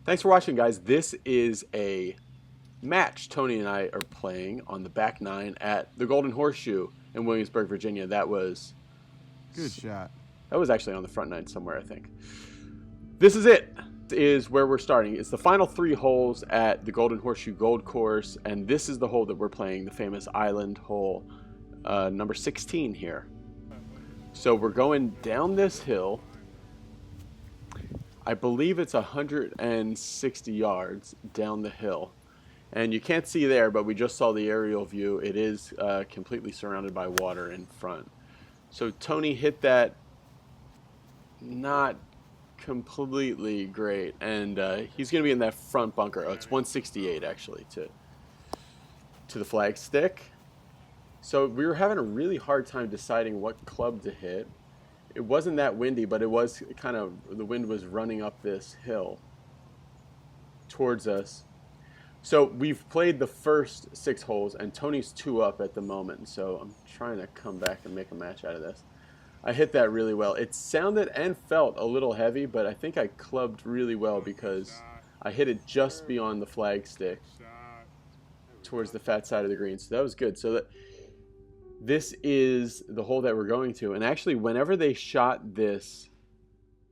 Thanks for watching, guys. This is a match Tony and I are playing on the back nine at the Golden Horseshoe in Williamsburg, Virginia. That was good shot. That was actually on the front nine somewhere, I think. This is it. This is where we're starting. It's the final 3 holes at the Golden Horseshoe Gold Course, and this is the hole that we're playing, the famous island hole, number 16 here. So we're going down this hill. I believe it's 160 yards down the hill. And you can't see there, but we just saw the aerial view. It is completely surrounded by water in front. So Tony hit that not completely great. And he's going to be in that front bunker. Oh, it's 168 actually to the flag stick. So we were having a really hard time deciding what club to hit. It wasn't that windy, but it was kind of, the wind was running up this hill towards us. So we've played the first 6 holes, and Tony's 2 up at the moment. So I'm trying to come back and make a match out of this. I hit that really well. It sounded and felt a little heavy, but I think I clubbed really well because I hit it just beyond the flag stick towards the fat side of the green. So that was good. So this is the hole that we're going to. And actually, whenever they shot this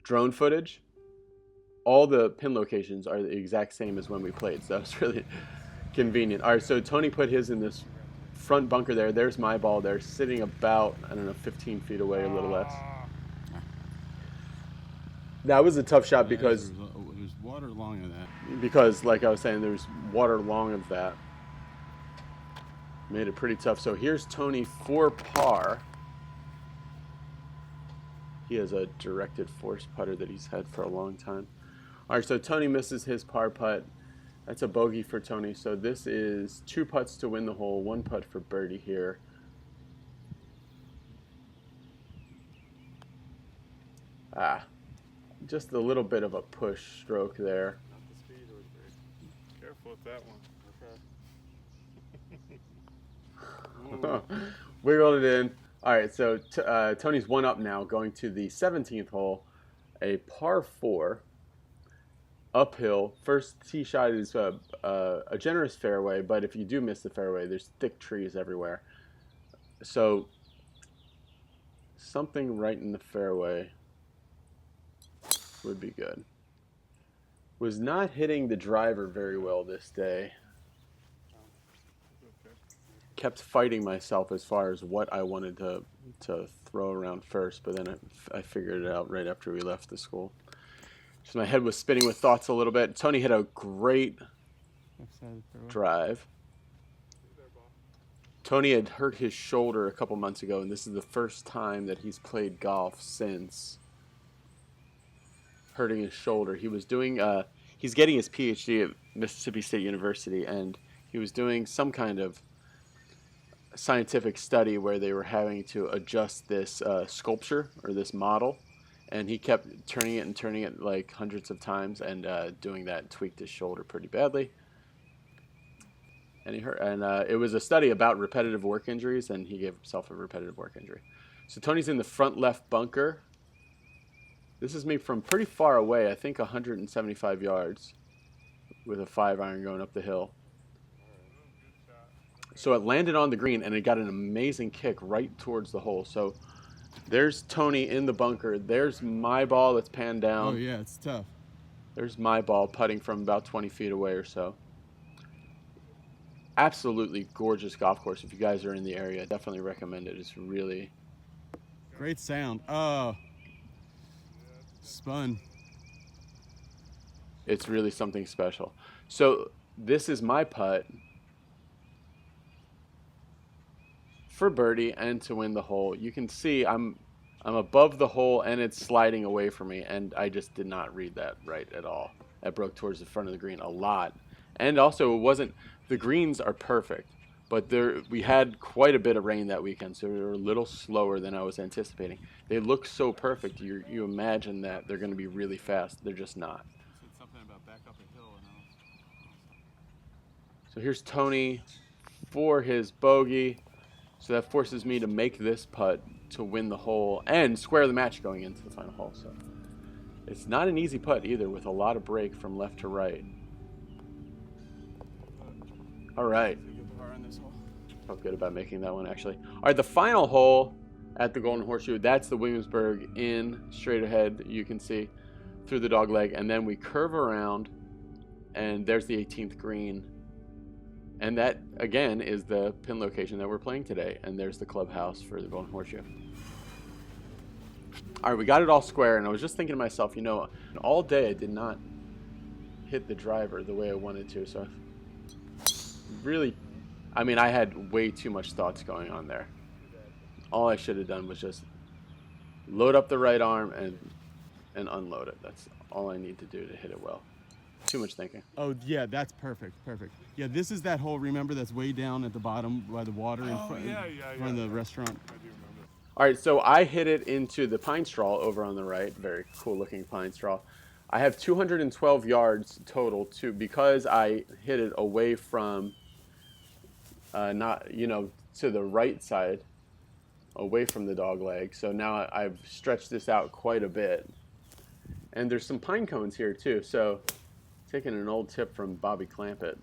drone footage, all the pin locations are the exact same as when we played. So that was really convenient. All right, so Tony put his in this front bunker there. There's my ball there, sitting about, I don't know, 15 feet away, a little less. That was a tough shot because there's water along of that. Because, like I was saying, there's water along of that. Made it pretty tough. So here's Tony for par. He has a directed force putter that he's had for a long time. All right, so Tony misses his par putt. That's a bogey for Tony. So this is 2 putts to win the hole, 1 putt for birdie here. Just a little bit of a push stroke there. Not the speed or the break. Careful with that one. Wiggled it in. All right, so Tony's 1 up now, going to the 17th hole, a par 4, uphill. First tee shot is a generous fairway, but if you do miss the fairway, there's thick trees everywhere. So something right in the fairway would be good. Was not hitting the driver very well this day. Kept fighting myself as far as what I wanted to throw around first, but then I figured it out right after we left the school. So my head was spinning with thoughts a little bit. Tony hit a great drive. Tony had hurt his shoulder a couple months ago, and this is the first time that he's played golf since hurting his shoulder. He was doing, he's getting his PhD at Mississippi State University, and he was doing some kind of scientific study where they were having to adjust this sculpture or this model, and he kept turning it like hundreds of times, and doing that tweaked his shoulder pretty badly, and he hurt. And it was a study about repetitive work injuries, and he gave himself a repetitive work injury. So Tony's in the front left bunker. This is me from pretty far away, I think 175 yards, with a 5-iron going up the hill. So it landed on the green, and it got an amazing kick right towards the hole. So there's Tony in the bunker. There's my ball that's panned down. Oh, yeah, it's tough. There's my ball putting from about 20 feet away or so. Absolutely gorgeous golf course. If you guys are in the area, definitely recommend it. It's really... Great sound. Oh, spun. It's really something special. So this is my putt for birdie and to win the hole. You can see I'm above the hole, and it's sliding away from me, and I just did not read that right at all. That broke towards the front of the green a lot. And also, it wasn't, the greens are perfect, but we had quite a bit of rain that weekend, so they were a little slower than I was anticipating. They look so perfect. You imagine that they're going to be really fast. They're just not. Said something about back up a hill, So here's Tony for his bogey. So that forces me to make this putt to win the hole and square the match going into the final hole. So It's not an easy putt either, with a lot of break from left to right. All right. Felt good about making that one, actually. All right, the final hole at the Golden Horseshoe, that's the Williamsburg in, straight ahead, you can see, through the dog leg. And then we curve around, and there's the 18th green. And that, again, is the pin location that we're playing today. And there's the clubhouse for the Golden Horseshoe. All right, we got it all square, and I was just thinking to myself, you know, all day I did not hit the driver the way I wanted to, so really, I mean, I had way too much thoughts going on there. All I should have done was just load up the right arm and unload it. That's all I need to do to hit it well. Too much thinking. Oh, yeah, that's perfect. Perfect. Yeah, this is that hole, remember, that's way down at the bottom by the water in front of the restaurant. I do remember. All right, so I hit it into the pine straw over on the right. Very cool looking pine straw. I have 212 yards total too, because I hit it away from not, you know, to the right side, away from the dog leg. So now I've stretched this out quite a bit. And there's some pine cones here too. So taking an old tip from Bobby Clampett,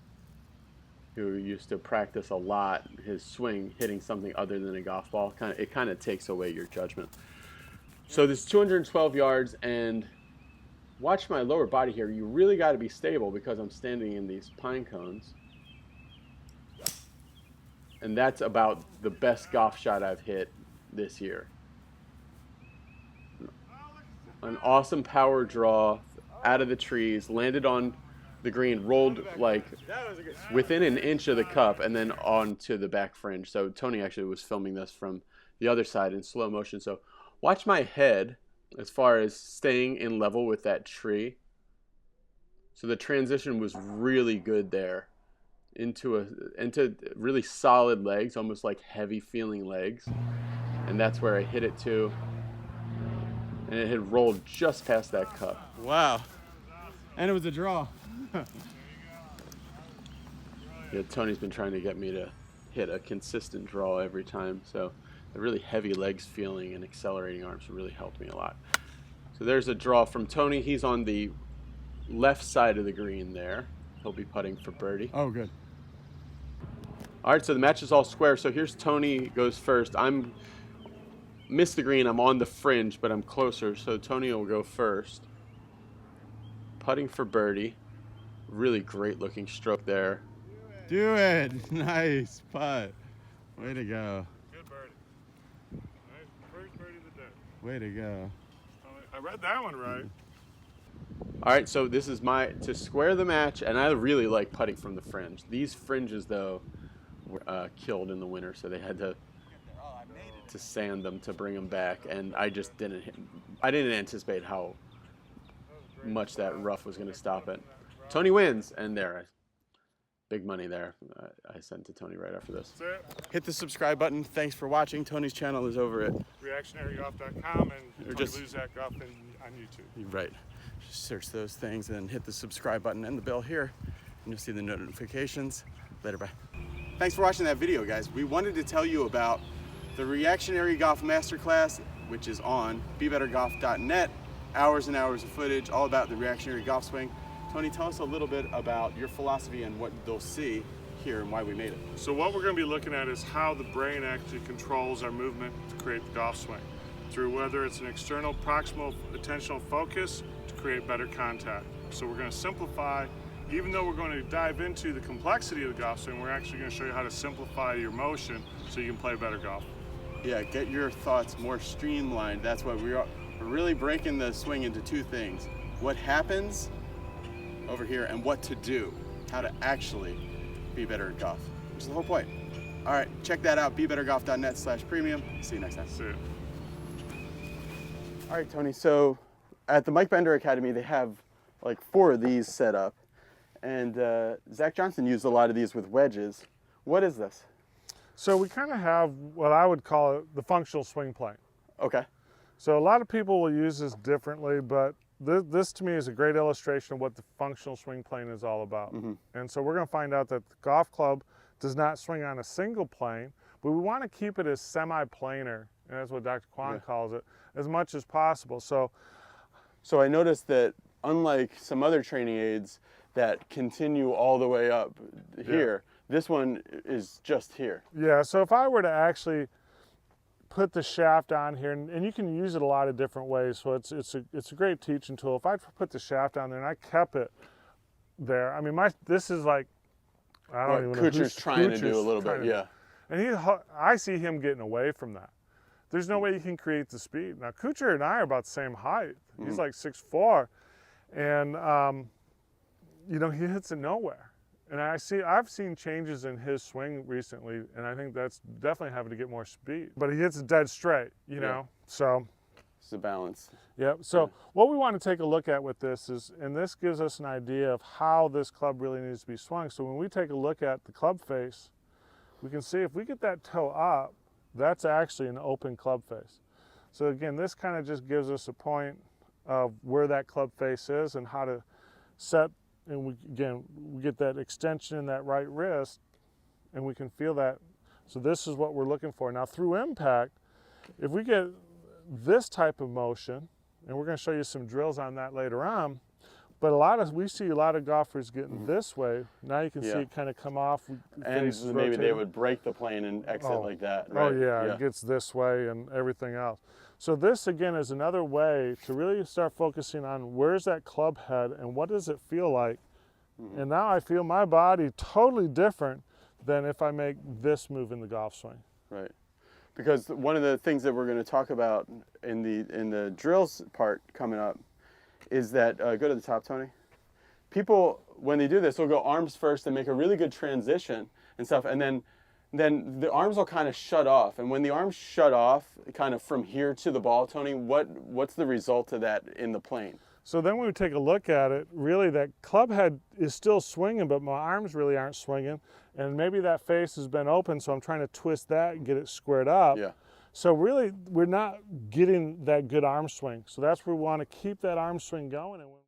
who used to practice a lot his swing hitting something other than a golf ball. It kind of takes away your judgment. So this 212 yards, and watch my lower body here. You really got to be stable because I'm standing in these pine cones. And that's about the best golf shot I've hit this year. An awesome power draw out of the trees, landed on the green, rolled like within an inch of the cup, and then onto the back fringe. So Tony actually was filming this from the other side in slow motion. So watch my head as far as staying in level with that tree. So the transition was really good there into really solid legs, almost like heavy feeling legs. And that's where I hit it to. And it had rolled just past that cup. Wow. And it was a draw. Yeah, Tony's been trying to get me to hit a consistent draw every time. So the really heavy legs feeling and accelerating arms really helped me a lot. So there's a draw from Tony. He's on the left side of the green there. He'll be putting for birdie. Oh, good. All right, so the match is all square. So here's Tony goes first. I'm missed the green. I'm on the fringe, but I'm closer. So Tony will go first. Putting for birdie. Really great looking stroke there. Do it. Nice putt. Way to go. Good birdie. Nice. First birdie of the day. Way to go. I read that one right. All right, so this is to square the match, and I really like putting from the fringe. These fringes, though, were killed in the winter, so they had to sand them to bring them back, and I just didn't anticipate how much that rough was going to stop it. Tony wins, and there, big money there. I sent to Tony right after this. That's it. Hit the subscribe button. Thanks for watching. Tony's channel is over at reactionarygolf.com and Or Tony just- Luczak Golf on YouTube. right. Just search those things and hit the subscribe button and the bell here, and you'll see the notifications. Later, bye. Thanks for watching that video, guys. We wanted to tell you about the Reactionary Golf Masterclass, which is on BeBetterGolf.net. Hours and hours of footage, all about the reactionary golf swing. Tony, tell us a little bit about your philosophy and what they'll see here and why we made it. So what we're going to be looking at is how the brain actually controls our movement to create the golf swing, through whether it's an external proximal attentional focus to create better contact. So we're going to simplify, even though we're going to dive into the complexity of the golf swing, we're actually going to show you how to simplify your motion so you can play better golf. Yeah, get your thoughts more streamlined. That's what we're really breaking the swing into two things. What happens over here and what to do. How to actually be better at golf, which is the whole point. All right, check that out, BeBetterGolf.net/premium. See you next time. See it. All right, Tony, so at the Mike Bender Academy, they have like 4 of these set up. And Zach Johnson used a lot of these with wedges. What is this? So we kind of have what I would call the functional swing plane. Okay. So a lot of people will use this differently, but this to me is a great illustration of what the functional swing plane is all about. And so we're going to find out that the golf club does not swing on a single plane, but we want to keep it as semi-planar, and that's what Dr. Kwan calls it, as much as possible. So So I noticed that unlike some other training aids that continue all the way up here, this one is just here. Yeah, so if I were to actually put the shaft on here, and you can use it a lot of different ways, so it's a great teaching tool. If I put the shaft on there and I kept it there, I mean, this is like, I don't even know. Kuchar's trying to do a little bit, yeah. And I see him getting away from that. There's no way he can create the speed. Now, Kuchar and I are about the same height. He's like 6'4", and you know, he hits it nowhere. And I've seen changes in his swing recently, and I think that's definitely having to get more speed. But he hits it dead straight, you know. So it's a balance. Yep. So what we want to take a look at with this is, and this gives us an idea of how this club really needs to be swung. So when we take a look at the club face, we can see if we get that toe up, that's actually an open club face. So again, this kind of just gives us a point of where that club face is and how to set. And we get that extension in that right wrist, and we can feel that. So this is what we're looking for. Now through impact, if we get this type of motion, and we're going to show you some drills on that later on, but we see a lot of golfers getting this way. Now you can see it kind of come off. And maybe they would break the plane and exit like that, right? Oh yeah, it gets this way and everything else. So this again is another way to really start focusing on where's that club head and what does it feel like. And now I feel my body totally different than if I make this move in the golf swing. Right. Because one of the things that we're going to talk about in the drills part coming up is that, go to the top, Tony. People, when they do this, will go arms first and make a really good transition and stuff, and then the arms will kind of shut off. And when the arms shut off, kind of from here to the ball, Tony, what's the result of that in the plane? So then when we take a look at it, really that club head is still swinging, but my arms really aren't swinging. And maybe that face has been open, so I'm trying to twist that and get it squared up. Yeah. So really, we're not getting that good arm swing. So that's where we want to keep that arm swing going.